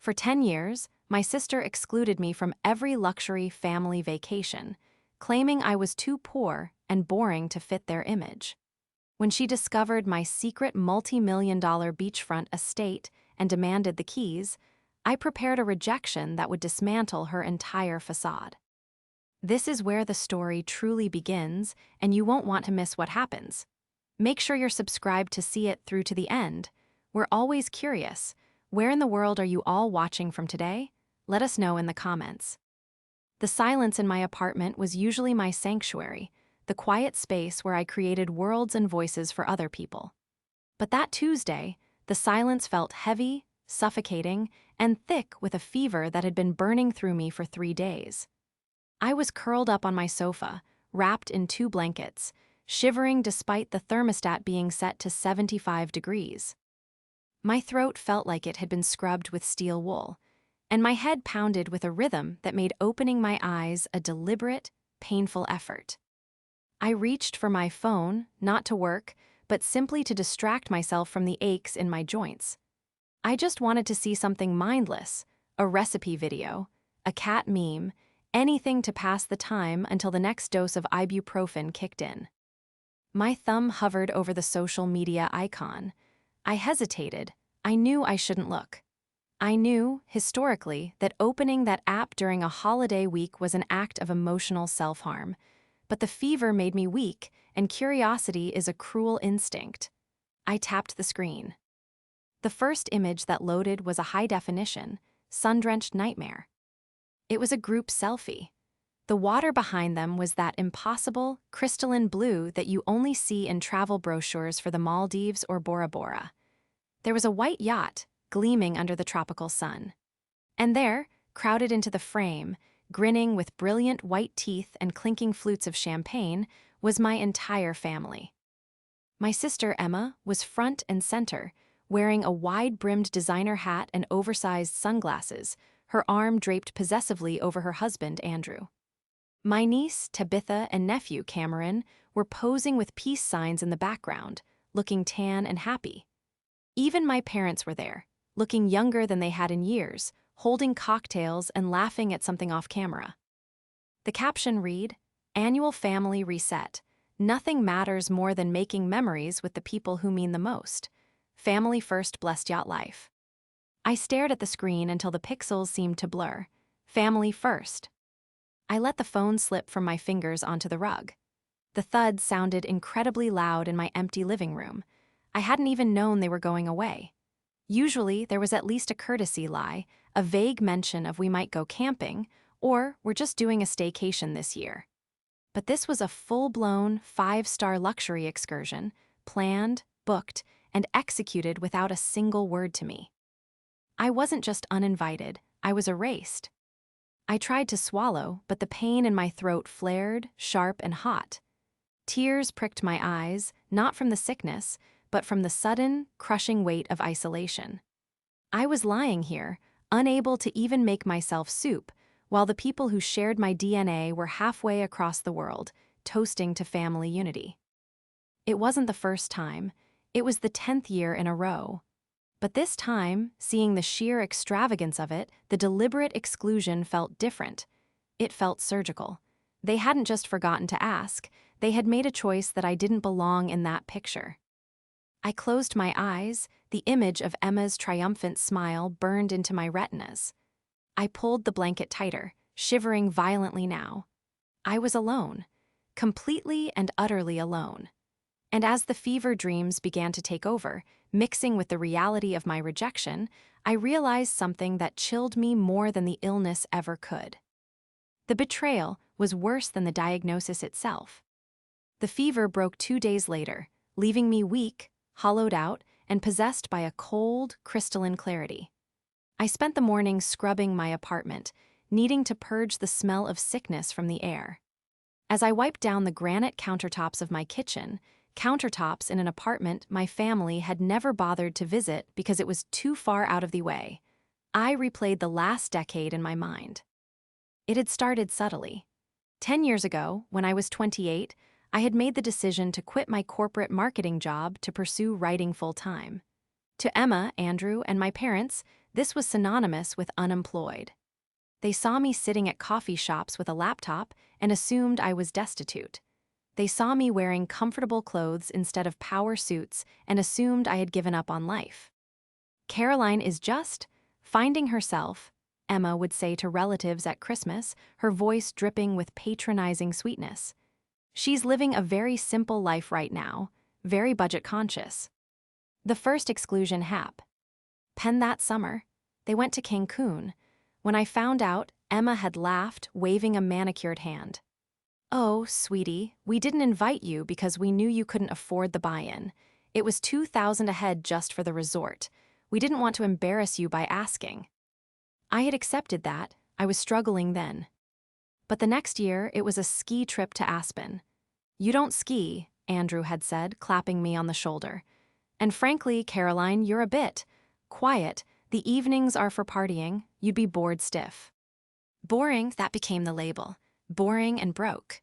For 10 years, my sister excluded me from every luxury family vacation, claiming I was too poor and boring to fit their image. When she discovered my secret multi-million-dollar beachfront estate and demanded the keys, I prepared a rejection that would dismantle her entire facade. This is where the story truly begins, and you won't want to miss what happens. Make sure you're subscribed to see it through to the end. We're always curious. Where in the world are you all watching from today? Let us know in the comments. The silence in my apartment was usually my sanctuary, the quiet space where I created worlds and voices for other people. But that Tuesday, the silence felt heavy, suffocating, and thick with a fever that had been burning through me for 3 days. I was curled up on my sofa, wrapped in 2 blankets, shivering despite the thermostat being set to 75 degrees. My throat felt like it had been scrubbed with steel wool, and my head pounded with a rhythm that made opening my eyes a deliberate, painful effort. I reached for my phone, not to work, but simply to distract myself from the aches in my joints. I just wanted to see something mindless, a recipe video, a cat meme, anything to pass the time until the next dose of ibuprofen kicked in. My thumb hovered over the social media icon. I hesitated. I knew I shouldn't look. I knew, historically, that opening that app during a holiday week was an act of emotional self-harm. But the fever made me weak, and curiosity is a cruel instinct. I tapped the screen. The first image that loaded was a high-definition, sun-drenched nightmare. It was a group selfie. The water behind them was that impossible, crystalline blue that you only see in travel brochures for the Maldives or Bora Bora. There was a white yacht, gleaming under the tropical sun. And there, crowded into the frame, grinning with brilliant white teeth and clinking flutes of champagne, was my entire family. My sister Emma was front and center, wearing a wide-brimmed designer hat and oversized sunglasses, her arm draped possessively over her husband, Andrew. My niece, Tabitha, and nephew, Cameron, were posing with peace signs in the background, looking tan and happy. Even my parents were there, looking younger than they had in years, holding cocktails and laughing at something off camera. The caption read, "Annual Family Reset. Nothing matters more than making memories with the people who mean the most. Family first, blessed yacht life." I stared at the screen until the pixels seemed to blur. Family first. I let the phone slip from my fingers onto the rug. The thud sounded incredibly loud in my empty living room. I hadn't even known they were going away. Usually, there was at least a courtesy lie, a vague mention of we might go camping, or we're just doing a staycation this year. But this was a full-blown, 5-star luxury excursion, planned, booked, and executed without a single word to me. I wasn't just uninvited, I was erased. I tried to swallow, but the pain in my throat flared, sharp and hot. Tears pricked my eyes, not from the sickness, but from the sudden, crushing weight of isolation. I was lying here, unable to even make myself soup, while the people who shared my DNA were halfway across the world, toasting to family unity. It wasn't the first time, it was the 10th year in a row. But this time, seeing the sheer extravagance of it, the deliberate exclusion felt different. It felt surgical. They hadn't just forgotten to ask, they had made a choice that I didn't belong in that picture. I closed my eyes, the image of Emma's triumphant smile burned into my retinas. I pulled the blanket tighter, shivering violently now. I was alone, completely and utterly alone. And as the fever dreams began to take over, mixing with the reality of my rejection, I realized something that chilled me more than the illness ever could. The betrayal was worse than the diagnosis itself. The fever broke 2 days later, leaving me weak, hollowed out, and possessed by a cold, crystalline clarity. I spent the morning scrubbing my apartment, needing to purge the smell of sickness from the air. As I wiped down the granite countertops of my kitchen, countertops in an apartment my family had never bothered to visit because it was too far out of the way, I replayed the last decade in my mind. It had started subtly. 10 years ago, when I was 28, I had made the decision to quit my corporate marketing job to pursue writing full-time. To Emma, Andrew, and my parents, This was synonymous with unemployed. They saw me sitting at coffee shops with a laptop and assumed I was destitute. They saw me wearing comfortable clothes instead of power suits and assumed I had given up on life. Caroline is just finding herself, Emma would say to relatives at Christmas, her voice dripping with patronizing sweetness. She's living a very simple life right now, very budget conscious. The first exclusion hap. Pen that summer. They went to Cancun. When I found out, Emma had laughed, waving a manicured hand. Oh, sweetie, we didn't invite you because we knew you couldn't afford the buy-in. It was $2,000 a head just for the resort. We didn't want to embarrass you by asking. I had accepted that. I was struggling then. But the next year, it was a ski trip to Aspen. You don't ski, Andrew had said, clapping me on the shoulder. And frankly, Caroline, you're a bit quiet. The evenings are for partying. You'd be bored stiff. Boring, that became the label. Boring and broke.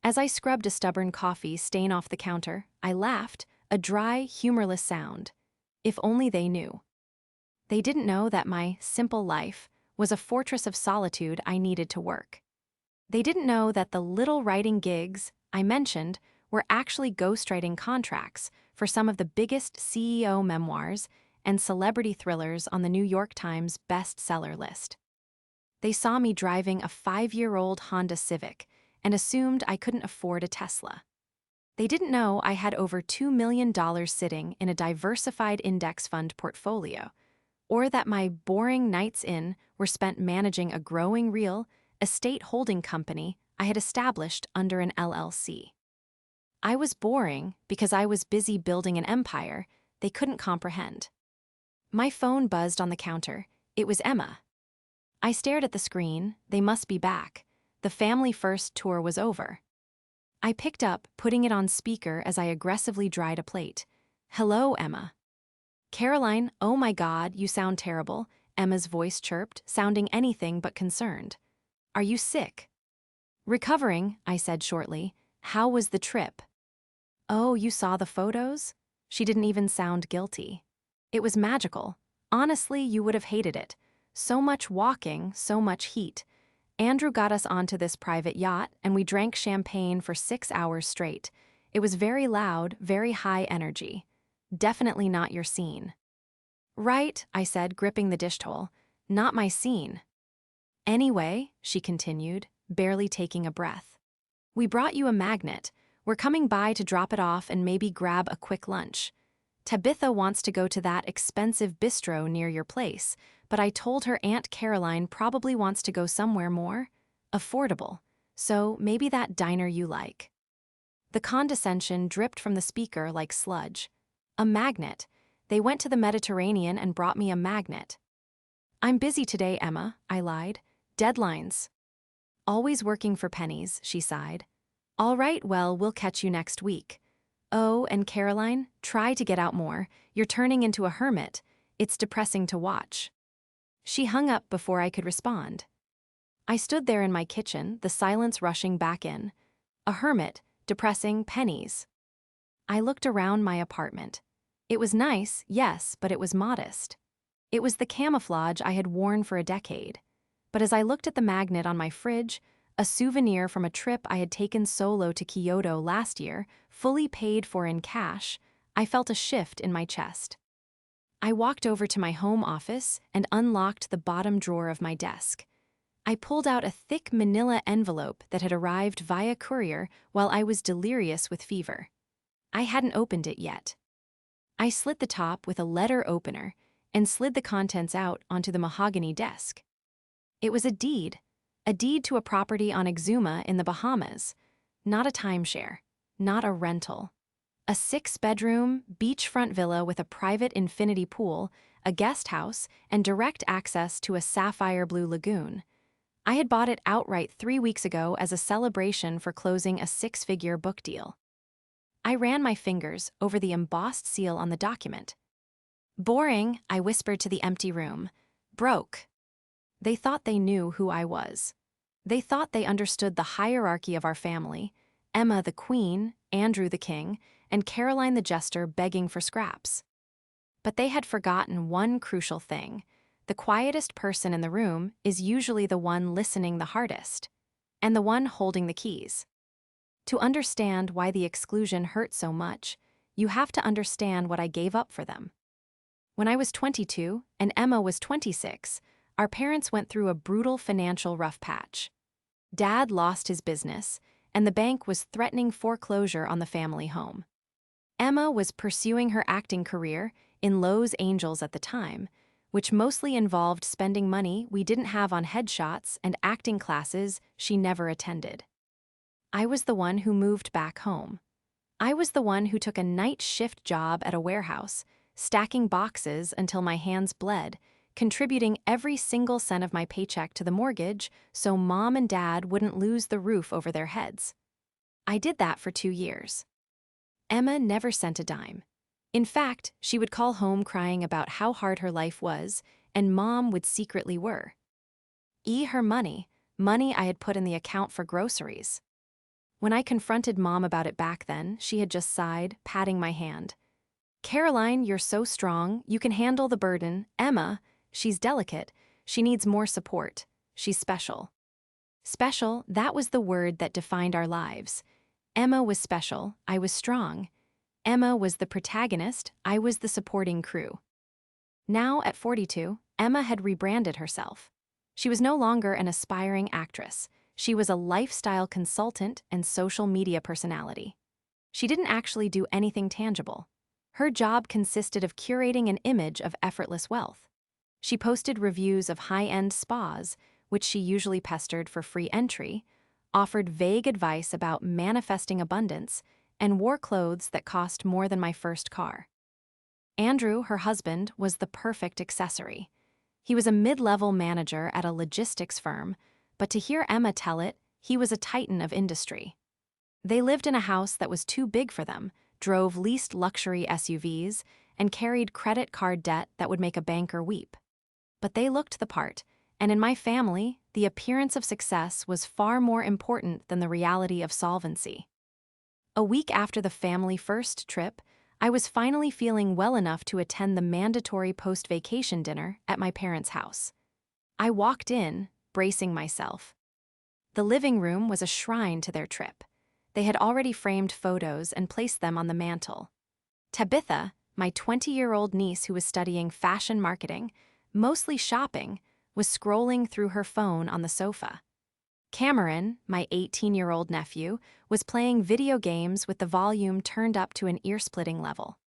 As I scrubbed a stubborn coffee stain off the counter, I laughed, a dry, humorless sound. If only they knew. They didn't know that my simple life was a fortress of solitude I needed to work. They didn't know that the little writing gigs I mentioned were actually ghostwriting contracts for some of the biggest CEO memoirs and celebrity thrillers on the New York Times bestseller list. They saw me driving a 5-year-old Honda Civic and assumed I couldn't afford a Tesla. They didn't know I had over $2 million sitting in a diversified index fund portfolio, or that my boring nights in were spent managing a growing real estate holding company I had established under an LLC. I was boring because I was busy building an empire they couldn't comprehend. My phone buzzed on the counter. It was Emma. I stared at the screen. They must be back. The Family First tour was over. I picked up, putting it on speaker as I aggressively dried a plate. Hello, Emma. Caroline, oh my God, you sound terrible, Emma's voice chirped, sounding anything but concerned. Are you sick? Recovering, I said shortly. How was the trip? Oh, you saw the photos? She didn't even sound guilty. It was magical. Honestly, you would have hated it. So much walking, so much heat. Andrew got us onto this private yacht, and we drank champagne for 6 hours straight. It was very loud, very high energy. Definitely not your scene. Right, I said, gripping the dish towel. Not my scene. Anyway, she continued, barely taking a breath. We brought you a magnet. We're coming by to drop it off and maybe grab a quick lunch. Tabitha wants to go to that expensive bistro near your place, but I told her Aunt Caroline probably wants to go somewhere more affordable, so maybe that diner you like. The condescension dripped from the speaker like sludge. A magnet. They went to the Mediterranean and brought me a magnet. I'm busy today, Emma, I lied. Deadlines. Always working for pennies, she sighed. All right, well, we'll catch you next week. Oh, and Caroline, try to get out more. You're turning into a hermit. It's depressing to watch. She hung up before I could respond. I stood there in my kitchen, the silence rushing back in. A hermit, depressing, pennies. I looked around my apartment. It was nice, yes, but it was modest. It was the camouflage I had worn for a decade. But as I looked at the magnet on my fridge, a souvenir from a trip I had taken solo to Kyoto last year, fully paid for in cash, I felt a shift in my chest. I walked over to my home office and unlocked the bottom drawer of my desk. I pulled out a thick manila envelope that had arrived via courier while I was delirious with fever. I hadn't opened it yet. I slit the top with a letter opener and slid the contents out onto the mahogany desk. It was a deed to a property on Exuma in the Bahamas, not a timeshare, not a rental. A 6-bedroom, beachfront villa with a private infinity pool, a guest house, and direct access to a sapphire blue lagoon. I had bought it outright 3 weeks ago as a celebration for closing a 6-figure book deal. I ran my fingers over the embossed seal on the document. Boring, I whispered to the empty room. Broke. They thought they knew who I was. They thought they understood the hierarchy of our family, Emma the queen, Andrew the king, and Caroline the jester begging for scraps. But they had forgotten one crucial thing. The quietest person in the room is usually the one listening the hardest, and the one holding the keys. To understand why the exclusion hurt so much, you have to understand what I gave up for them. When I was 22 and Emma was 26, our parents went through a brutal financial rough patch. Dad lost his business, and the bank was threatening foreclosure on the family home. Emma was pursuing her acting career in Los Angeles at the time, which mostly involved spending money we didn't have on headshots and acting classes she never attended. I was the one who moved back home. I was the one who took a night shift job at a warehouse, stacking boxes until my hands bled, contributing every single cent of my paycheck to the mortgage so Mom and Dad wouldn't lose the roof over their heads. I did that for 2 years. Emma never sent a dime. In fact, she would call home crying about how hard her life was, and Mom would secretly worry her money I had put in the account for groceries. When I confronted Mom about it back then, she had just sighed, patting my hand. "Caroline, you're so strong, you can handle the burden. Emma, she's delicate, she needs more support. She's special." Special, that was the word that defined our lives. Emma was special, I was strong. Emma was the protagonist, I was the supporting crew. Now, at 42, Emma had rebranded herself. She was no longer an aspiring actress. She was a lifestyle consultant and social media personality. She didn't actually do anything tangible. Her job consisted of curating an image of effortless wealth. She posted reviews of high-end spas, which she usually pestered for free entry, offered vague advice about manifesting abundance, and wore clothes that cost more than my first car. Andrew, her husband, was the perfect accessory. He was a mid-level manager at a logistics firm, but to hear Emma tell it, he was a titan of industry. They lived in a house that was too big for them, drove leased luxury SUVs, and carried credit card debt that would make a banker weep. But they looked the part, and in my family, the appearance of success was far more important than the reality of solvency. A week after the family first trip, I was finally feeling well enough to attend the mandatory post-vacation dinner at my parents' house. I walked in, bracing myself. The living room was a shrine to their trip. They had already framed photos and placed them on the mantle. Tabitha, my 20-year-old niece who was studying fashion marketing, mostly shopping, was scrolling through her phone on the sofa. Cameron, my 18-year-old nephew, was playing video games with the volume turned up to an ear-splitting level.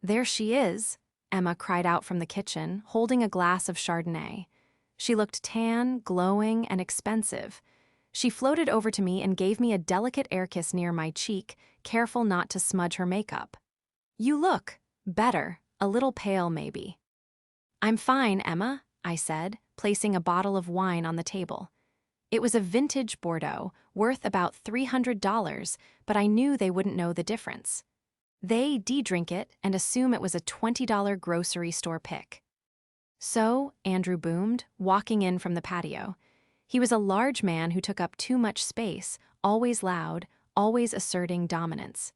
"There she is," Emma cried out from the kitchen, holding a glass of Chardonnay. She looked tan, glowing, and expensive. She floated over to me and gave me a delicate air kiss near my cheek, careful not to smudge her makeup. "You look better, a little pale maybe." "I'm fine, Emma," I said, placing a bottle of wine on the table. It was a vintage Bordeaux, worth about $300, but I knew they wouldn't know the difference. They de-drink it and assume it was a $20 grocery store pick. "So," Andrew boomed, walking in from the patio. He was a large man who took up too much space, always loud, always asserting dominance.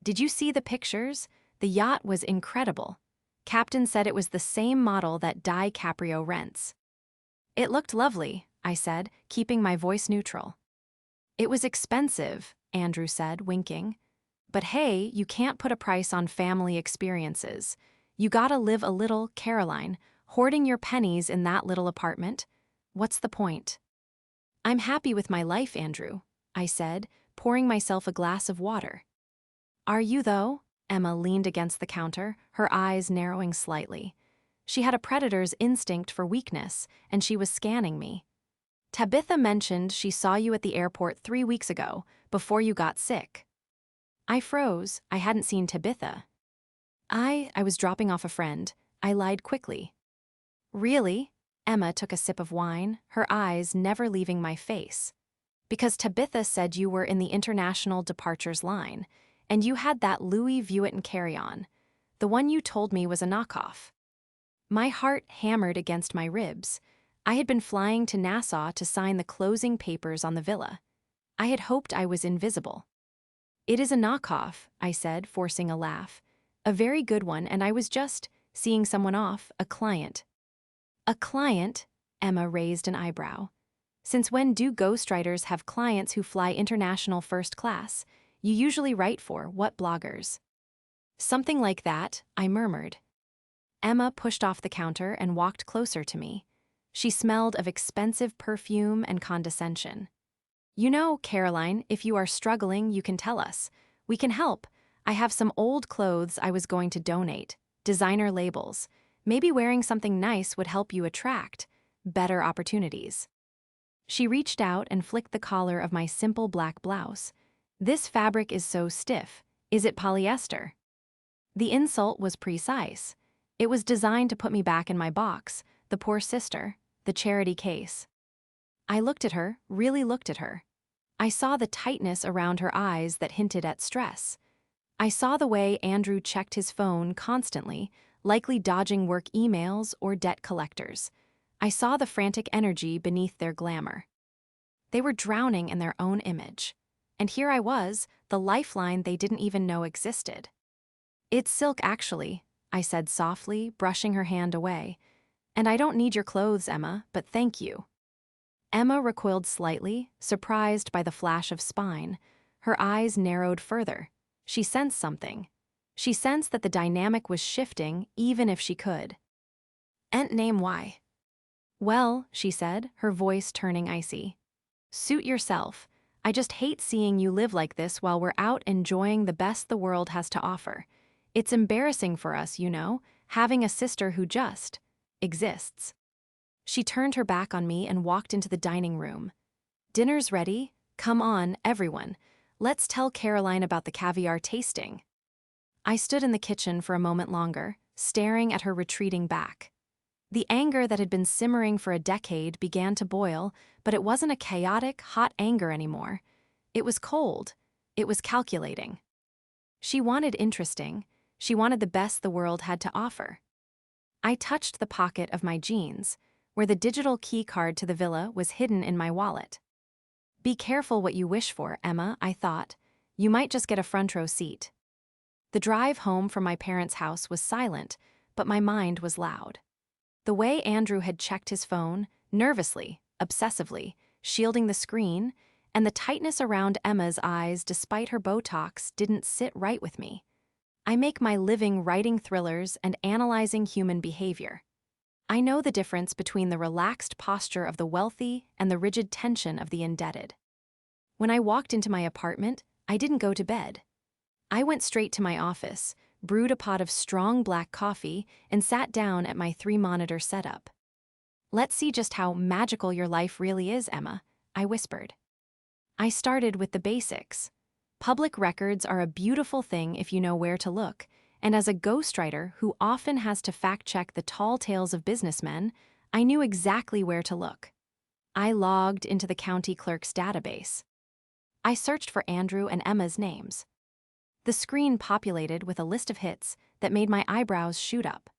"Did you see the pictures? The yacht was incredible. Captain said it was the same model that DiCaprio rents." "It looked lovely," I said, keeping my voice neutral. "It was expensive," Andrew said, winking. "But hey, you can't put a price on family experiences. You gotta live a little, Caroline, hoarding your pennies in that little apartment. What's the point?" "I'm happy with my life, Andrew," I said, pouring myself a glass of water. "Are you, though?" Emma leaned against the counter, her eyes narrowing slightly. She had a predator's instinct for weakness, and she was scanning me. "Tabitha mentioned she saw you at the airport 3 weeks ago, before you got sick." I froze. I hadn't seen Tabitha. I was dropping off a friend. I lied quickly. "Really?" Emma took a sip of wine, her eyes never leaving my face. "Because Tabitha said you were in the international departures line, and you had that Louis Vuitton carry-on. The one you told me was a knockoff." My heart hammered against my ribs. I had been flying to Nassau to sign the closing papers on the villa. I had hoped I was invisible. "It is a knockoff," I said, forcing a laugh. "A very good one, and I was just seeing someone off, a client." A client? Emma raised an eyebrow. Since when do ghostwriters have clients who fly international first class? You usually write for what bloggers? Something like that, I murmured. Emma pushed off the counter and walked closer to me. She smelled of expensive perfume and condescension. You know, Caroline, if you are struggling, you can tell us. We can help. I have some old clothes I was going to donate. Designer labels. Maybe wearing something nice would help you attract better opportunities. She reached out and flicked the collar of my simple black blouse. This fabric is so stiff. Is it polyester? The insult was precise. It was designed to put me back in my box, the poor sister, the charity case. I looked at her, really looked at her. I saw the tightness around her eyes that hinted at stress. I saw the way Andrew checked his phone constantly, likely dodging work emails or debt collectors. I saw the frantic energy beneath their glamour. They were drowning in their own image. And here I was, the lifeline they didn't even know existed. It's silk, actually, I said softly, brushing her hand away. And I don't need your clothes, Emma, but thank you. Emma recoiled slightly, surprised by the flash of spine. Her eyes narrowed further. She sensed something. She sensed that the dynamic was shifting, even if she could. "Ent name why?" "Well," she said, her voice turning icy. "Suit yourself. I just hate seeing you live like this while we're out enjoying the best the world has to offer. It's embarrassing for us, you know, having a sister who just exists." She turned her back on me and walked into the dining room. "Dinner's ready. Come on, everyone. Let's tell Caroline about the caviar tasting." I stood in the kitchen for a moment longer, staring at her retreating back. The anger that had been simmering for a decade began to boil, but it wasn't a chaotic, hot anger anymore. It was cold. It was calculating. She wanted interesting. She wanted the best the world had to offer. I touched the pocket of my jeans, where the digital key card to the villa was hidden in my wallet. Be careful what you wish for, Emma, I thought. You might just get a front row seat. The drive home from my parents' house was silent, but my mind was loud. The way Andrew had checked his phone, nervously, obsessively, shielding the screen, and the tightness around Emma's eyes despite her Botox didn't sit right with me. I make my living writing thrillers and analyzing human behavior. I know the difference between the relaxed posture of the wealthy and the rigid tension of the indebted. When I walked into my apartment, I didn't go to bed. I went straight to my office, brewed a pot of strong black coffee, and sat down at my 3-monitor setup. "Let's see just how magical your life really is, Emma," I whispered. I started with the basics. Public records are a beautiful thing if you know where to look, and as a ghostwriter who often has to fact-check the tall tales of businessmen, I knew exactly where to look. I logged into the county clerk's database. I searched for Andrew and Emma's names. The screen populated with a list of hits that made my eyebrows shoot up.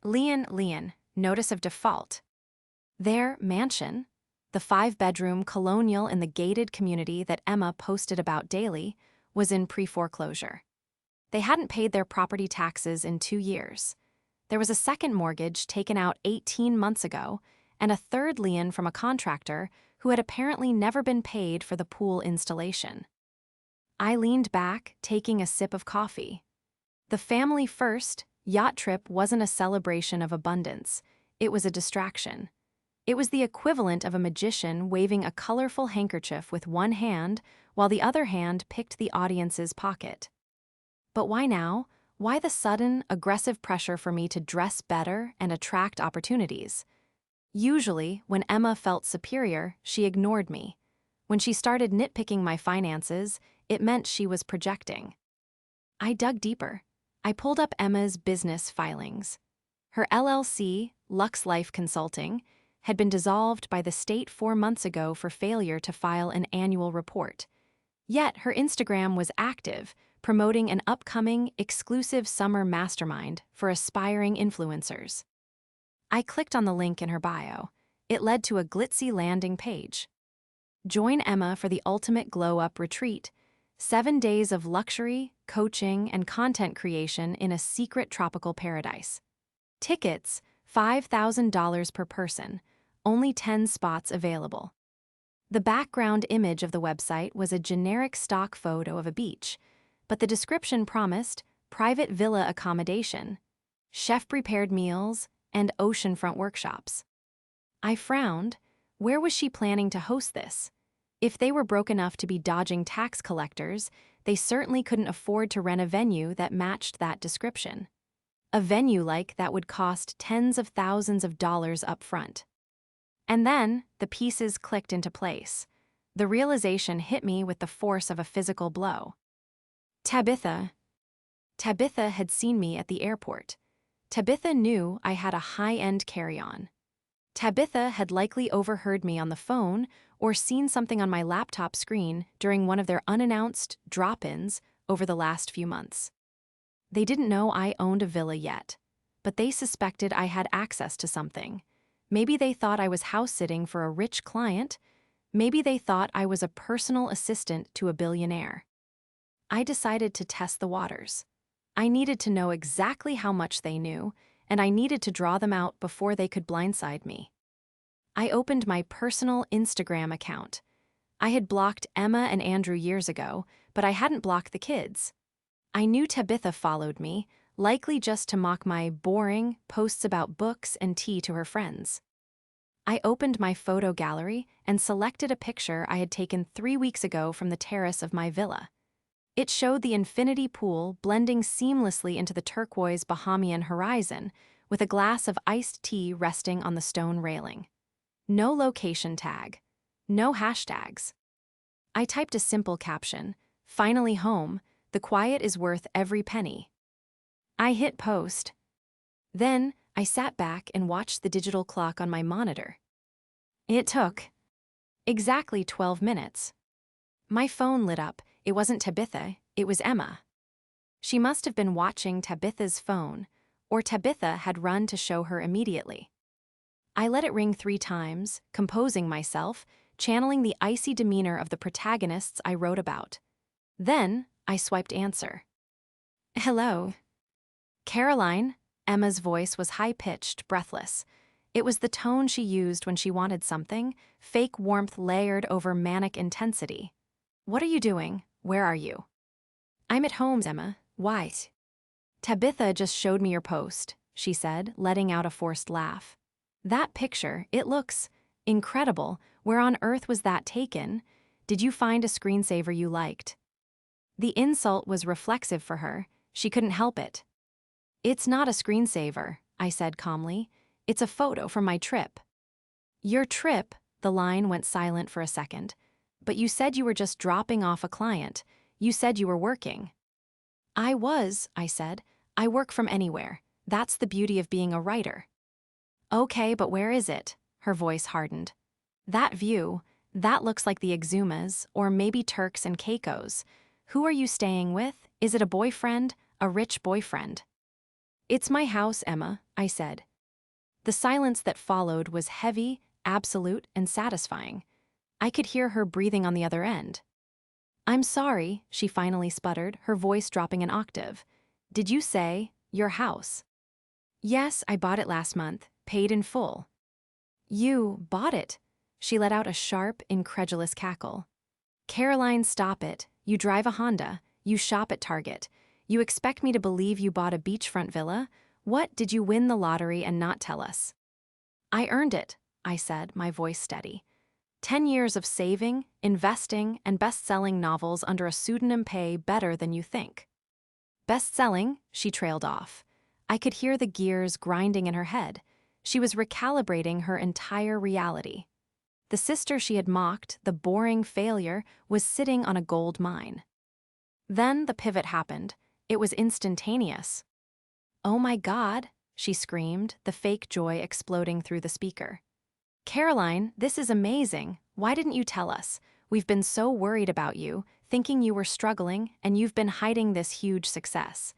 Leon, notice of default. Their mansion, the 5-bedroom colonial in the gated community that Emma posted about daily, was in pre-foreclosure. They hadn't paid their property taxes in 2 years. There was a second mortgage taken out 18 months ago, and a third lien from a contractor who had apparently never been paid for the pool installation. I leaned back, taking a sip of coffee. The family first yacht trip wasn't a celebration of abundance. It was a distraction. It was the equivalent of a magician waving a colorful handkerchief with one hand while the other hand picked the audience's pocket. But why now? Why the sudden, aggressive pressure for me to dress better and attract opportunities? Usually, when Emma felt superior, she ignored me. When she started nitpicking my finances, it meant she was projecting. I dug deeper. I pulled up Emma's business filings. Her LLC, Lux Life Consulting, had been dissolved by the state 4 months ago for failure to file an annual report. Yet her Instagram was active, promoting an upcoming, exclusive summer mastermind for aspiring influencers. I clicked on the link in her bio. It led to a glitzy landing page. Join Emma for the ultimate glow-up retreat. 7 days of luxury, coaching, and content creation in a secret tropical paradise. Tickets, $5,000 per person, only 10 spots available. The background image of the website was a generic stock photo of a beach, but the description promised private villa accommodation, chef-prepared meals, and oceanfront workshops. I frowned. Where was she planning to host this? If they were broke enough to be dodging tax collectors, they certainly couldn't afford to rent a venue that matched that description. A venue like that would cost tens of thousands of dollars up front. And then, the pieces clicked into place. The realization hit me with the force of a physical blow. Tabitha had seen me at the airport. Tabitha knew I had a high-end carry-on. Tabitha had likely overheard me on the phone or seen something on my laptop screen during one of their unannounced drop-ins over the last few months. They didn't know I owned a villa yet, but they suspected I had access to something. Maybe they thought I was house-sitting for a rich client. Maybe they thought I was a personal assistant to a billionaire. I decided to test the waters. I needed to know exactly how much they knew, and I needed to draw them out before they could blindside me. I opened my personal Instagram account. I had blocked Emma and Andrew years ago, but I hadn't blocked the kids. I knew Tabitha followed me, likely just to mock my boring posts about books and tea to her friends. I opened my photo gallery and selected a picture I had taken 3 weeks ago from the terrace of my villa. It showed the infinity pool blending seamlessly into the turquoise Bahamian horizon, with a glass of iced tea resting on the stone railing. No location tag. No hashtags. I typed a simple caption, "Finally home, the quiet is worth every penny." I hit post. Then, I sat back and watched the digital clock on my monitor. It took exactly 12 minutes. My phone lit up. It wasn't Tabitha, it was Emma. She must have been watching Tabitha's phone, or Tabitha had run to show her immediately. I let it ring 3 times, composing myself, channeling the icy demeanor of the protagonists I wrote about. Then, I swiped answer. "Hello." "Caroline." Emma's voice was high-pitched, breathless. It was the tone she used when she wanted something, fake warmth layered over manic intensity. "What are you doing? Where are you?" "I'm at home, Emma. Why?" "Tabitha just showed me your post," she said, letting out a forced laugh. "That picture, it looks incredible. Where on earth was that taken? Did you find a screensaver you liked?" The insult was reflexive for her. She couldn't help it. "It's not a screensaver," I said calmly. "It's a photo from my trip." "Your trip?" The line went silent for a second. "But you said you were just dropping off a client. You said you were working." "I was," I said. "I work from anywhere. That's the beauty of being a writer." "Okay, but where is it?" Her voice hardened. "That view, that looks like the Exumas, or maybe Turks and Caicos. Who are you staying with? Is it a boyfriend? A rich boyfriend?" "It's my house, Emma," I said. The silence that followed was heavy, absolute, and satisfying. I could hear her breathing on the other end. "I'm sorry," she finally sputtered, her voice dropping an octave. "Did you say, your house?" "Yes, I bought it last month, paid in full." "You bought it?" She let out a sharp, incredulous cackle. "Caroline, stop it. You drive a Honda. You shop at Target. You expect me to believe you bought a beachfront villa? What, did you win the lottery and not tell us?" "I earned it," I said, my voice steady. 10 years of saving, investing, and best-selling novels under a pseudonym pay better than you think." "Best-selling," she trailed off. I could hear the gears grinding in her head. She was recalibrating her entire reality. The sister she had mocked, the boring failure, was sitting on a gold mine. Then the pivot happened. It was instantaneous. "Oh my God," she screamed, the fake joy exploding through the speaker. "Caroline, this is amazing. Why didn't you tell us? We've been so worried about you, thinking you were struggling, and you've been hiding this huge success.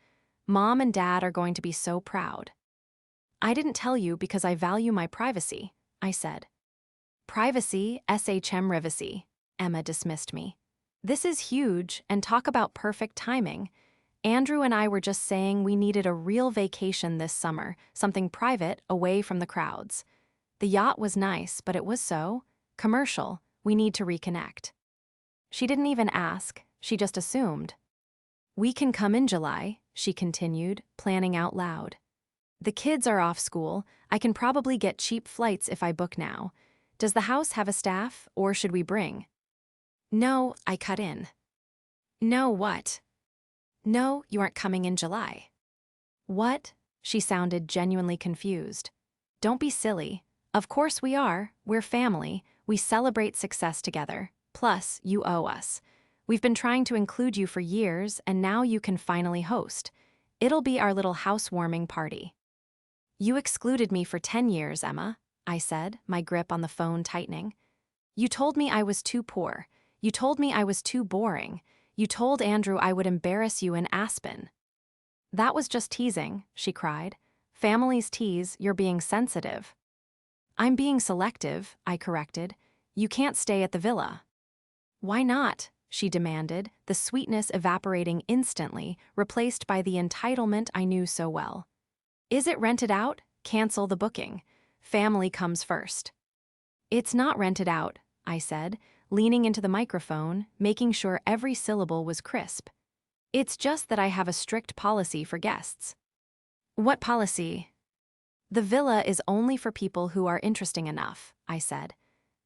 Mom and Dad are going to be so proud." "I didn't tell you because I value my privacy," I said. "Privacy, SHM privacy," Emma dismissed me. "This is huge, and talk about perfect timing. Andrew and I were just saying we needed a real vacation this summer, something private, away from the crowds. The yacht was nice, but it was so commercial. We need to reconnect. She didn't even ask, she just assumed. We can come in July, she continued, planning out loud. The kids are off school. I can probably get cheap flights if I book now. Does the house have a staff, or should we bring? No, I cut in. No, what? No, you aren't coming in July. What? She sounded genuinely confused. Don't be silly. Of course we are. We're family. We celebrate success together. Plus, you owe us. We've been trying to include you for years, and now you can finally host. It'll be our little housewarming party. You excluded me for 10 years, Emma, I said, my grip on the phone tightening. You told me I was too poor. You told me I was too boring. You told Andrew I would embarrass you in Aspen. That was just teasing, she cried. Families tease, you're being sensitive. I'm being selective, I corrected. You can't stay at the villa. Why not? She demanded, the sweetness evaporating instantly, replaced by the entitlement I knew so well. Is it rented out? Cancel the booking. Family comes first. It's not rented out, I said, leaning into the microphone, making sure every syllable was crisp. It's just that I have a strict policy for guests. What policy? The villa is only for people who are interesting enough, I said.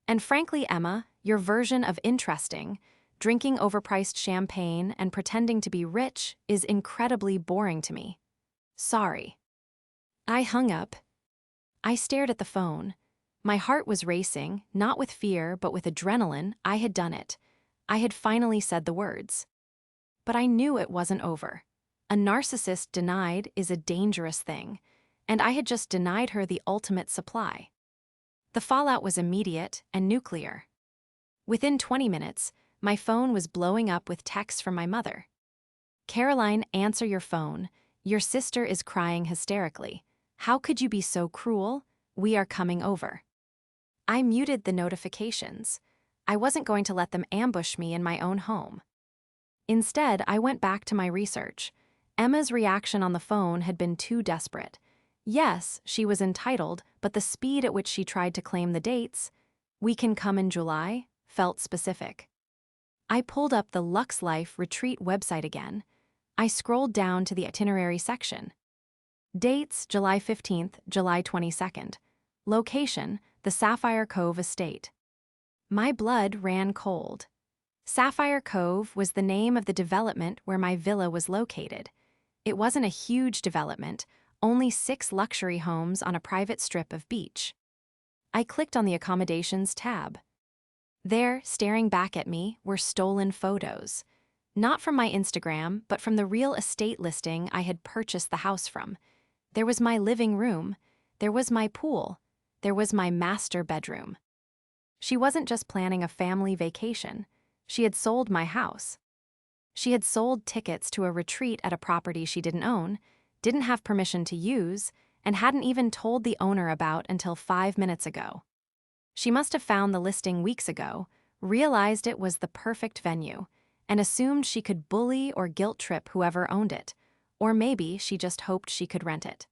And frankly, Emma, your version of interesting, drinking overpriced champagne and pretending to be rich, is incredibly boring to me. Sorry. I hung up. I stared at the phone. My heart was racing, not with fear, but with adrenaline. I had done it. I had finally said the words. But I knew it wasn't over. A narcissist denied is a dangerous thing, and I had just denied her the ultimate supply. The fallout was immediate and nuclear. Within 20 minutes, my phone was blowing up with texts from my mother. Caroline, answer your phone. Your sister is crying hysterically. How could you be so cruel? We are coming over. I muted the notifications. I wasn't going to let them ambush me in my own home. Instead, I went back to my research. Emma's reaction on the phone had been too desperate. Yes, she was entitled, but the speed at which she tried to claim the dates, we can come in July, felt specific. I pulled up the Lux Life retreat website again. I scrolled down to the itinerary section. Dates, July 15th, July 22nd. Location, the Sapphire Cove Estate. My blood ran cold. Sapphire Cove was the name of the development where my villa was located. It wasn't a huge development, only 6 luxury homes on a private strip of beach. I clicked on the accommodations tab. There, staring back at me, were stolen photos. Not from my Instagram, but from the real estate listing I had purchased the house from. There was my living room. There was my pool. There was my master bedroom. She wasn't just planning a family vacation. She had sold my house. She had sold tickets to a retreat at a property she didn't own, didn't have permission to use, and hadn't even told the owner about until 5 minutes ago. She must have found the listing weeks ago, realized it was the perfect venue, and assumed she could bully or guilt trip whoever owned it, or maybe she just hoped she could rent it.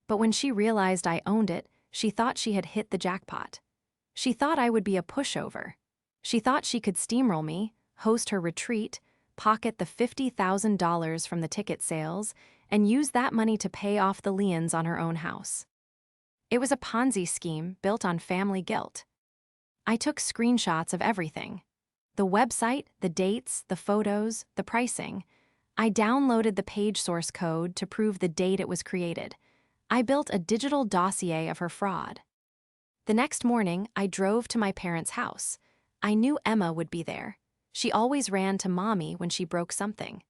But when she realized I owned it, she thought she had hit the jackpot. She thought I would be a pushover. She thought she could steamroll me, host her retreat, pocket the $50,000 from the ticket sales, and use that money to pay off the liens on her own house. It was a Ponzi scheme built on family guilt. I took screenshots of everything. The website, the dates, the photos, the pricing. I downloaded the page source code to prove the date it was created. I built a digital dossier of her fraud. The next morning, I drove to my parents' house. I knew Emma would be there. She always ran to Mommy when she broke something.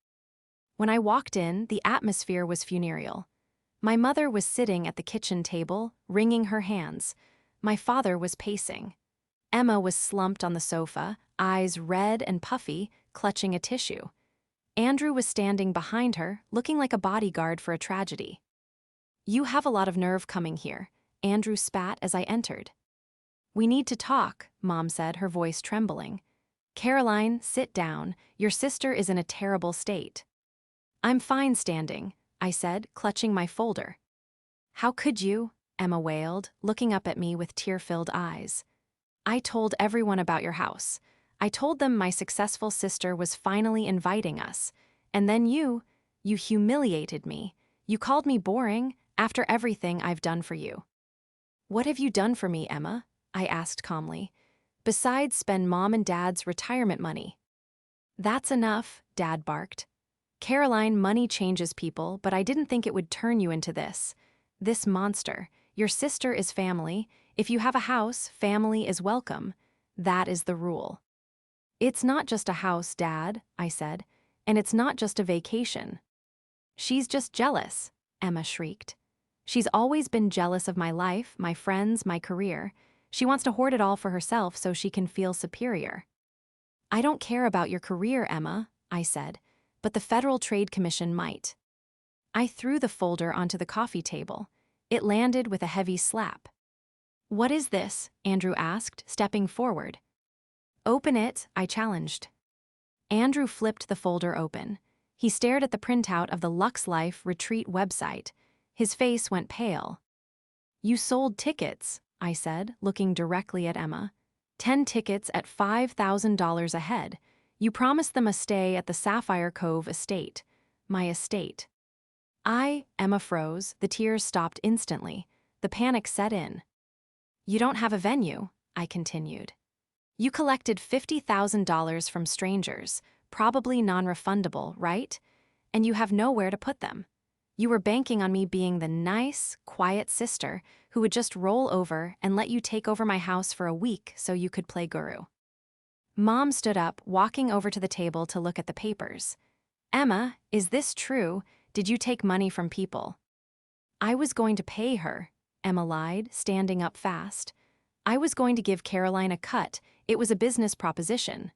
When I walked in, the atmosphere was funereal. My mother was sitting at the kitchen table, wringing her hands. My father was pacing. Emma was slumped on the sofa, eyes red and puffy, clutching a tissue. Andrew was standing behind her, looking like a bodyguard for a tragedy. You have a lot of nerve coming here, Andrew spat as I entered. We need to talk, Mom said, her voice trembling. Caroline, sit down. Your sister is in a terrible state. I'm fine standing, I said, clutching my folder. How could you? Emma wailed, looking up at me with tear-filled eyes. I told everyone about your house. I told them my successful sister was finally inviting us. And then you humiliated me. You called me boring after everything I've done for you. What have you done for me, Emma? I asked calmly. Besides spend Mom and Dad's retirement money. That's enough, Dad barked. Caroline, money changes people, but I didn't think it would turn you into this. This monster. Your sister is family. If you have a house, family is welcome. That is the rule. It's not just a house, Dad, I said, and it's not just a vacation. She's just jealous, Emma shrieked. She's always been jealous of my life, my friends, my career. She wants to hoard it all for herself so she can feel superior. I don't care about your career, Emma, I said, but the Federal Trade Commission might. I threw the folder onto the coffee table. It landed with a heavy slap. What is this? Andrew asked, stepping forward. Open it, I challenged. Andrew flipped the folder open. He stared at the printout of the Lux Life Retreat website. His face went pale. You sold tickets, I said, looking directly at Emma. 10 tickets at $5,000 a head. You promised them a stay at the Sapphire Cove estate. My estate. Emma froze. The tears stopped instantly. The panic set in. You don't have a venue, I continued. You collected $50,000 from strangers, probably non-refundable, right? And you have nowhere to put them. You were banking on me being the nice, quiet sister who would just roll over and let you take over my house for a week so you could play guru. Mom stood up, walking over to the table to look at the papers. Emma, is this true? Did you take money from people? I was going to pay her, Emma lied, standing up fast. I was going to give Caroline a cut. It was a business proposition.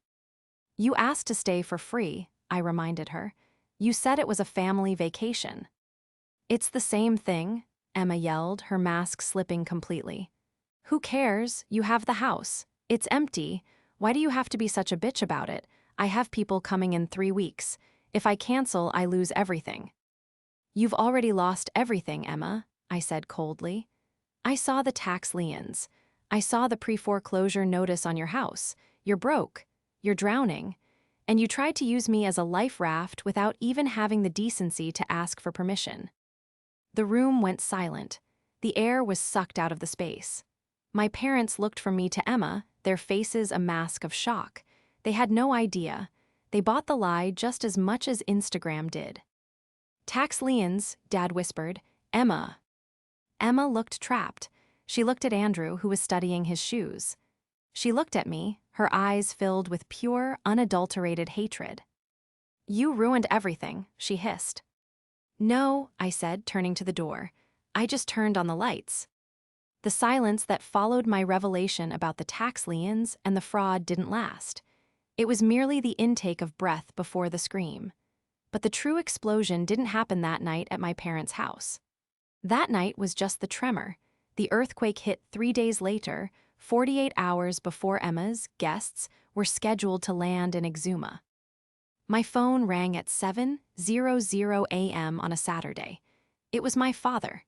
You asked to stay for free, I reminded her. You said it was a family vacation. It's the same thing, Emma yelled, her mask slipping completely. Who cares? You have the house. It's empty. Why do you have to be such a bitch about it? I have people coming in 3 weeks. If I cancel, I lose everything. You've already lost everything, Emma, I said coldly. I saw the tax liens. I saw the pre-foreclosure notice on your house. You're broke. You're drowning. And you tried to use me as a life raft without even having the decency to ask for permission. The room went silent. The air was sucked out of the space. My parents looked from me to Emma, their faces a mask of shock. They had no idea. They bought the lie just as much as Instagram did. Tax liens, Dad whispered. Emma. Emma looked trapped. She looked at Andrew, who was studying his shoes. She looked at me, her eyes filled with pure, unadulterated hatred. You ruined everything, she hissed. No, I said, turning to the door. I just turned on the lights. The silence that followed my revelation about the tax liens and the fraud didn't last. It was merely the intake of breath before the scream. But the true explosion didn't happen that night at my parents' house. That night was just the tremor. The earthquake hit 3 days later, 48 hours before Emma's guests were scheduled to land in Exuma. My phone rang at 7:00 a.m. on a Saturday. It was my father.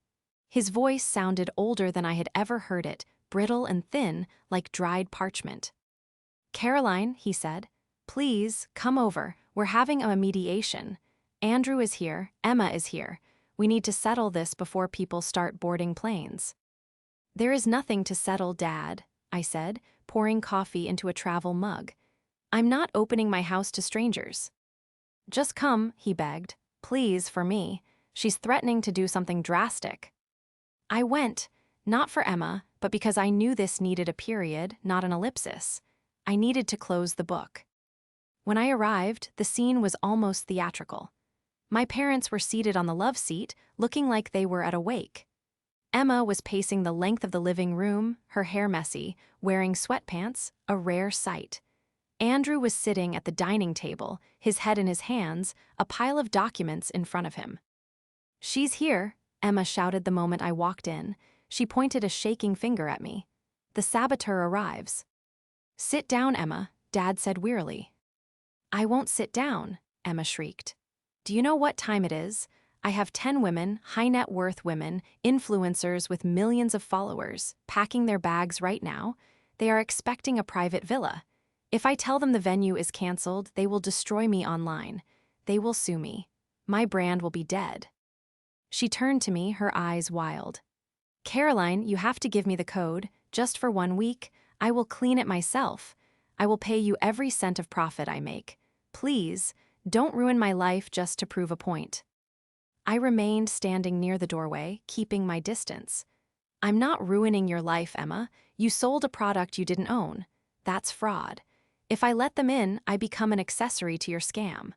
His voice sounded older than I had ever heard it, brittle and thin, like dried parchment. Caroline, he said, please, come over. We're having a mediation. Andrew is here, Emma is here. We need to settle this before people start boarding planes. There is nothing to settle, Dad, I said, pouring coffee into a travel mug. I'm not opening my house to strangers. Just come, he begged. Please, for me. She's threatening to do something drastic. I went, not for Emma, but because I knew this needed a period, not an ellipsis. I needed to close the book. When I arrived, the scene was almost theatrical. My parents were seated on the love seat, looking like they were at a wake. Emma was pacing the length of the living room, her hair messy, wearing sweatpants, a rare sight. Andrew was sitting at the dining table, his head in his hands, a pile of documents in front of him. She's here, Emma shouted the moment I walked in. She pointed a shaking finger at me. The saboteur arrives. Sit down, Emma, Dad said wearily. I won't sit down, Emma shrieked. Do you know what time it is? I have 10 women, high net worth women, influencers with millions of followers, packing their bags right now. They are expecting a private villa. If I tell them the venue is canceled, they will destroy me online. They will sue me. My brand will be dead. She turned to me, her eyes wild. Caroline, you have to give me the code. Just for 1 week, I will clean it myself. I will pay you every cent of profit I make. Please, don't ruin my life just to prove a point. I remained standing near the doorway, keeping my distance. I'm not ruining your life, Emma. You sold a product you didn't own. That's fraud. If I let them in, I become an accessory to your scam.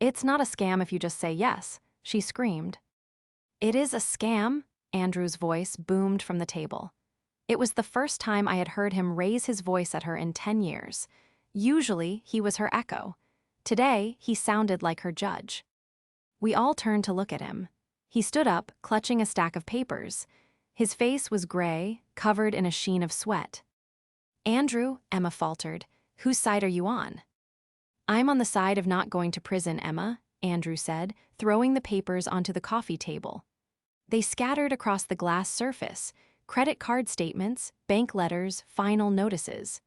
It's not a scam if you just say yes, she screamed. It is a scam, Andrew's voice boomed from the table. It was the first time I had heard him raise his voice at her in 10 years. Usually, he was her echo. Today, he sounded like her judge. We all turned to look at him. He stood up, clutching a stack of papers. His face was gray, covered in a sheen of sweat. Andrew, Emma faltered, whose side are you on? I'm on the side of not going to prison, Emma, Andrew said, throwing the papers onto the coffee table. They scattered across the glass surface, credit card statements, bank letters, final notices.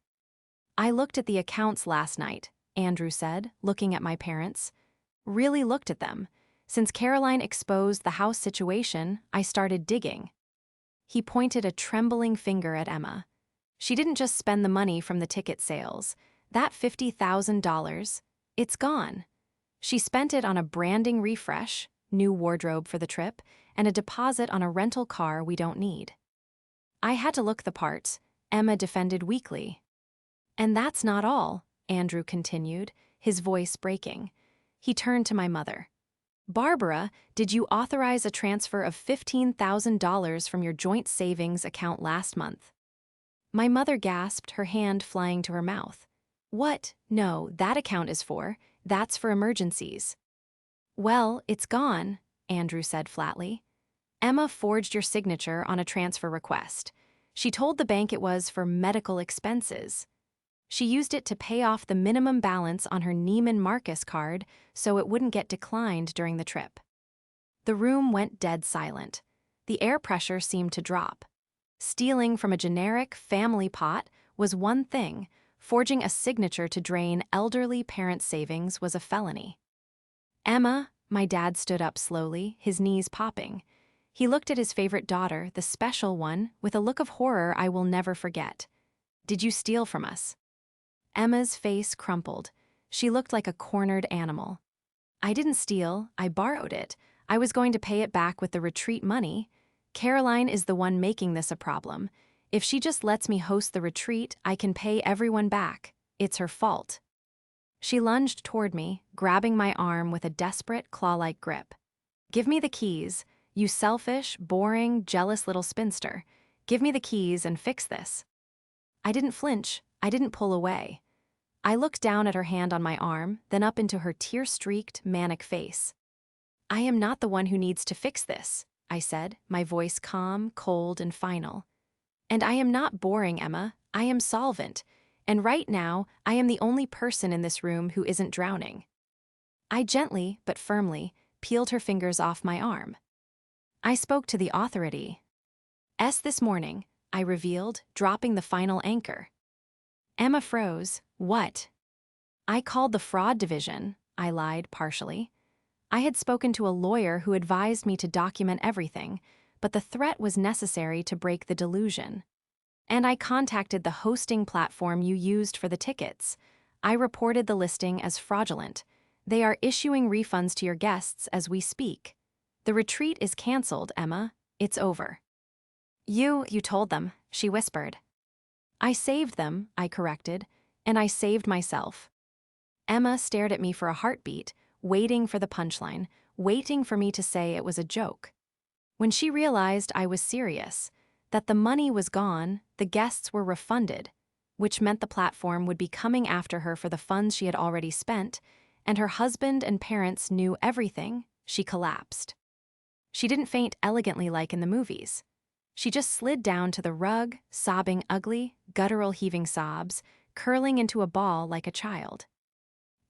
I looked at the accounts last night, Andrew said, looking at my parents. Really looked at them. Since Caroline exposed the house situation, I started digging. He pointed a trembling finger at Emma. She didn't just spend the money from the ticket sales. That $50,000, it's gone. She spent it on a branding refresh, new wardrobe for the trip, and a deposit on a rental car we don't need. I had to look the part, Emma defended weakly. And that's not all, Andrew continued, his voice breaking. He turned to my mother. Barbara, did you authorize a transfer of $15,000 from your joint savings account last month? My mother gasped, her hand flying to her mouth. What? No, that account is that's for emergencies. Well, it's gone, Andrew said flatly. Emma forged your signature on a transfer request. She told the bank it was for medical expenses. She used it to pay off the minimum balance on her Neiman Marcus card so it wouldn't get declined during the trip. The room went dead silent. The air pressure seemed to drop. Stealing from a generic family pot was one thing. Forging a signature to drain elderly parents' savings was a felony. Emma, my dad stood up slowly, his knees popping. He looked at his favorite daughter, the special one, with a look of horror I will never forget. Did you steal from us? Emma's face crumpled. She looked like a cornered animal. I didn't steal, I borrowed it. I was going to pay it back with the retreat money. Caroline is the one making this a problem. If she just lets me host the retreat, I can pay everyone back. It's her fault. She lunged toward me, grabbing my arm with a desperate, claw-like grip. Give me the keys, you selfish, boring, jealous little spinster. Give me the keys and fix this. I didn't flinch, I didn't pull away. I looked down at her hand on my arm, then up into her tear-streaked, manic face. I am not the one who needs to fix this, I said, my voice calm, cold, and final. And I am not boring, Emma. I am solvent. And right now, I am the only person in this room who isn't drowning. I gently, but firmly, peeled her fingers off my arm. I spoke to the authority. This morning, I revealed, dropping the final anchor. Emma froze. What? I called the fraud division, I lied partially. I had spoken to a lawyer who advised me to document everything, but the threat was necessary to break the delusion. And I contacted the hosting platform you used for the tickets. I reported the listing as fraudulent. They are issuing refunds to your guests as we speak. The retreat is canceled, Emma. It's over. You told them, she whispered. I saved them, I corrected, and I saved myself. Emma stared at me for a heartbeat, waiting for the punchline, waiting for me to say it was a joke. When she realized I was serious, that the money was gone, the guests were refunded, which meant the platform would be coming after her for the funds she had already spent, and her husband and parents knew everything, she collapsed. She didn't faint elegantly like in the movies. She just slid down to the rug, sobbing ugly, guttural heaving sobs, curling into a ball like a child.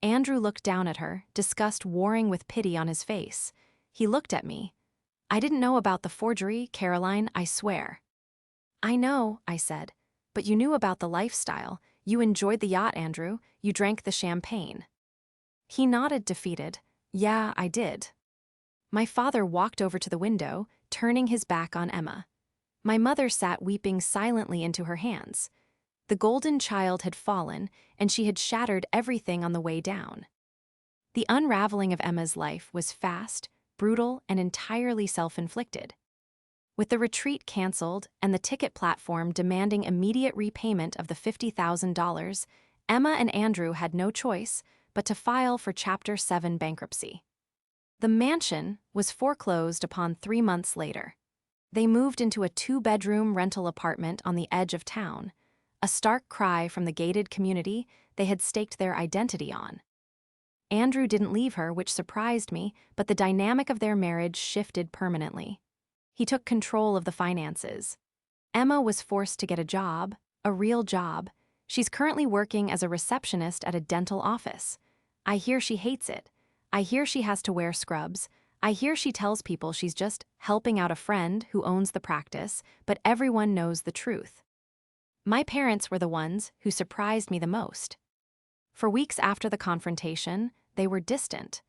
Andrew looked down at her, disgust warring with pity on his face. He looked at me. I didn't know about the forgery, Caroline, I swear. I know, I said. But you knew about the lifestyle. You enjoyed the yacht, Andrew. You drank the champagne. He nodded, defeated. Yeah, I did. My father walked over to the window, turning his back on Emma. My mother sat weeping silently into her hands. The golden child had fallen, and she had shattered everything on the way down. The unraveling of Emma's life was fast, brutal, and entirely self-inflicted. With the retreat canceled and the ticket platform demanding immediate repayment of the $50,000, Emma and Andrew had no choice but to file for Chapter 7 bankruptcy. The mansion was foreclosed upon 3 months later. They moved into a 2-bedroom rental apartment on the edge of town, a stark cry from the gated community they had staked their identity on. Andrew didn't leave her, which surprised me, but the dynamic of their marriage shifted permanently. He took control of the finances. Emma was forced to get a job, a real job. She's currently working as a receptionist at a dental office. I hear she hates it. I hear she has to wear scrubs. I hear she tells people she's just helping out a friend who owns the practice, but everyone knows the truth. My parents were the ones who surprised me the most. For weeks after the confrontation, they were distant.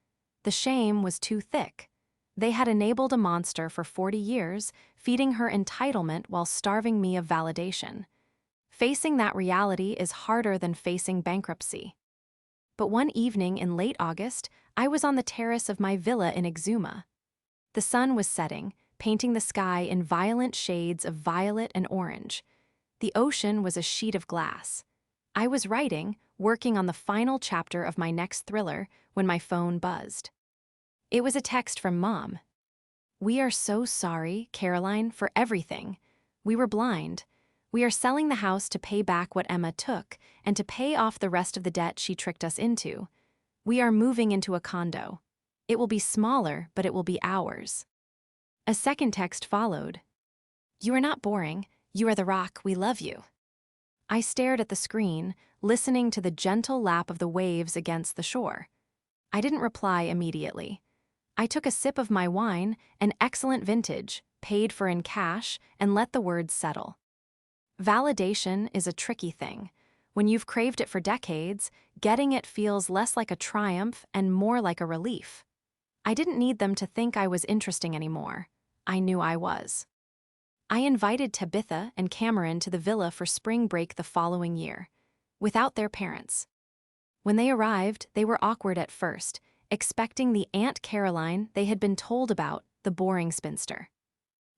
The shame was too thick. They had enabled a monster for 40 years, feeding her entitlement while starving me of validation. Facing that reality is harder than facing bankruptcy. But one evening in late August, I was on the terrace of my villa in Exuma. The sun was setting, painting the sky in violent shades of violet and orange. The ocean was a sheet of glass. I was writing, working on the final chapter of my next thriller, when my phone buzzed. It was a text from Mom. We are so sorry, Caroline, for everything. We were blind. We are selling the house to pay back what Emma took and to pay off the rest of the debt she tricked us into. We are moving into a condo. It will be smaller, but it will be ours. A second text followed. You are not boring. You are the rock. We love you. I stared at the screen, listening to the gentle lap of the waves against the shore. I didn't reply immediately. I took a sip of my wine, an excellent vintage, paid for in cash, and let the words settle. Validation is a tricky thing. When you've craved it for decades, getting it feels less like a triumph and more like a relief. I didn't need them to think I was interesting anymore. I knew I was. I invited Tabitha and Cameron to the villa for spring break the following year, without their parents. When they arrived, they were awkward at first, expecting the Aunt Caroline they had been told about, the boring spinster.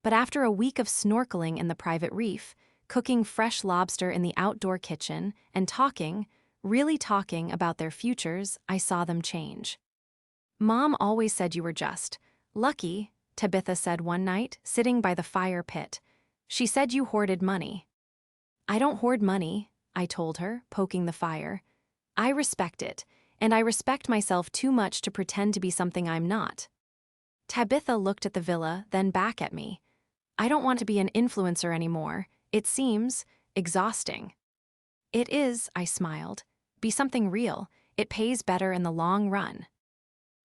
But after a week of snorkeling in the private reef, cooking fresh lobster in the outdoor kitchen, and talking, really talking about their futures, I saw them change. Mom always said you were just lucky, Tabitha said one night, sitting by the fire pit. She said you hoarded money. I don't hoard money, I told her, poking the fire. I respect it, and I respect myself too much to pretend to be something I'm not. Tabitha looked at the villa, then back at me. I don't want to be an influencer anymore. It seems exhausting. It is, I smiled. Be something real. It pays better in the long run.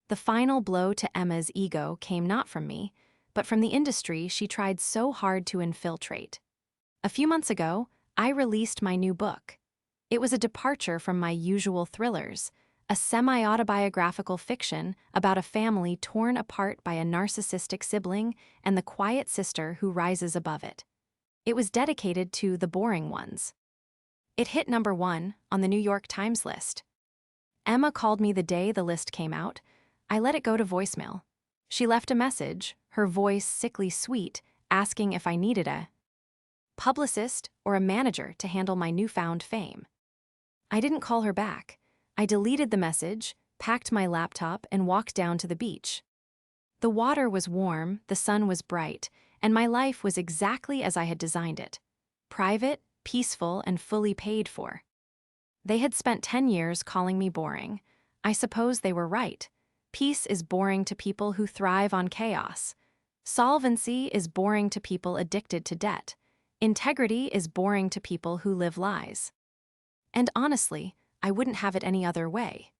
The final blow to Emma's ego came not from me, but from the industry she tried so hard to infiltrate. A few months ago, I released my new book. It was a departure from my usual thrillers, a semi-autobiographical fiction about a family torn apart by a narcissistic sibling and the quiet sister who rises above it. It was dedicated to the boring ones. It hit #1 on the New York Times list. Emma called me the day the list came out. I let it go to voicemail. She left a message, her voice sickly sweet, asking if I needed a publicist or a manager to handle my newfound fame. I didn't call her back. I deleted the message, packed my laptop, and walked down to the beach. The water was warm, the sun was bright, and my life was exactly as I had designed it. Private, peaceful, and fully paid for. They had spent 10 years calling me boring. I suppose they were right. Peace is boring to people who thrive on chaos. Solvency is boring to people addicted to debt. Integrity is boring to people who live lies. And honestly, I wouldn't have it any other way.